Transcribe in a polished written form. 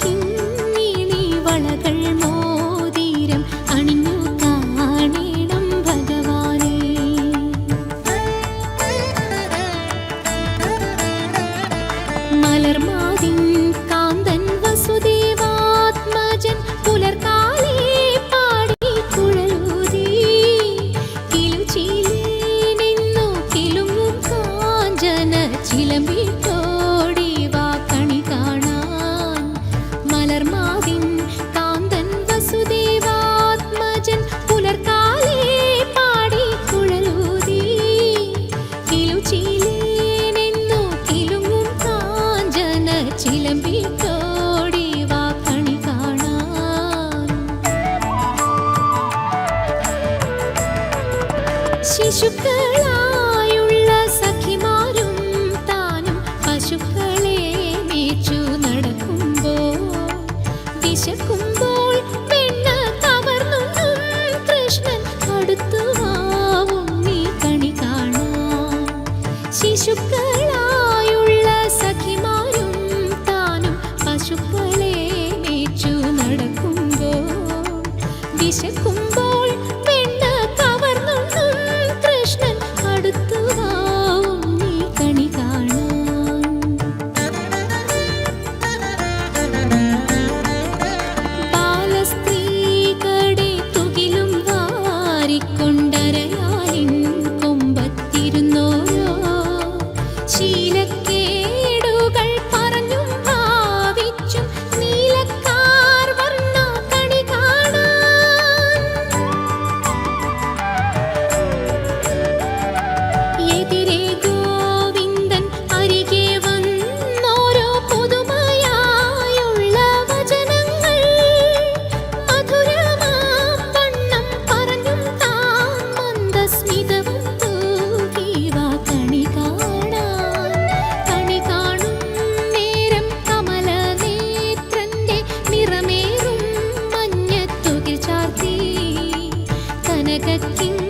കിങ്ങിണി വളകൾ മോതിരം അണിഞ്ഞു കാണേണം ഭഗവാനെ. മലർമാതിൻ കാന്തൻ വസുദേവാത്മജൻ പുലർക്കാലേ പാടി കുഴലൂതി കിലുചീലേനെന്നു കിലുങ്ങും കാഞ്ചന ചിലമ്പിട്ടോടി വാ കണി കാണാൻ. മലർമാതിൻ കാന്തൻ വസുദേവാത്മജൻ പുലർക്കാലേ പാടി കുഴലൂതി കിലുചീലേനെന്നു കിലുങ്ങും കാഞ്ചന ചിലമ്പിട്ടോടി വാ കണി കാണാൻ. ശിശുക്കളായുള്ള സഖിമാരും താനും പശുക്കളെ മേച്ചു നടക്കുമ്പോൾ വിശക്കുമ്പോൾ വെണ്ണ കവർന്നുണ്ണും കൃഷ്ണൻ അടുത്തുവാവും നീ കണി കാണാൻ. ശിശുക്കളായുള്ള സഖിമാരും താനും പശുക്കളെ മേച്ചു നടക്കുമ്പോൾ വിശക്കുമ്പോൾ വെണ്ണ കവർന്നുണ്ണും കൃഷ്ണൻ അടുത്തുവാവും നീ കണി കാണാൻ. ബാലസ്ത്രീകളെ തുകിലും വാരിക്കൊണ്ടരയാലിൻ കൊമ്പത്തിരുന്നോരോ ശീലക്കേടുകൾ പറഞ്ഞും ഭാവിച്ചും നീലക്കാർ വർണ്ണ കണി കാണാൻ. എതിരെ ഗോവിന്ദൻ അരികെ വന്നോരോ പുതുമയായുള്ള വചനങ്ങൾ മധുരമാം വണ്ണം പറഞ്ഞും താൻ മന്ദസ്മിതവും തൂകി വാ കണി കാണാൻ. കണി കാണും നേരം കമലനേത്രന്റെ നിറമേറും മഞ്ഞത്തുകിൽ ചാർത്തി കനകക്കിങ്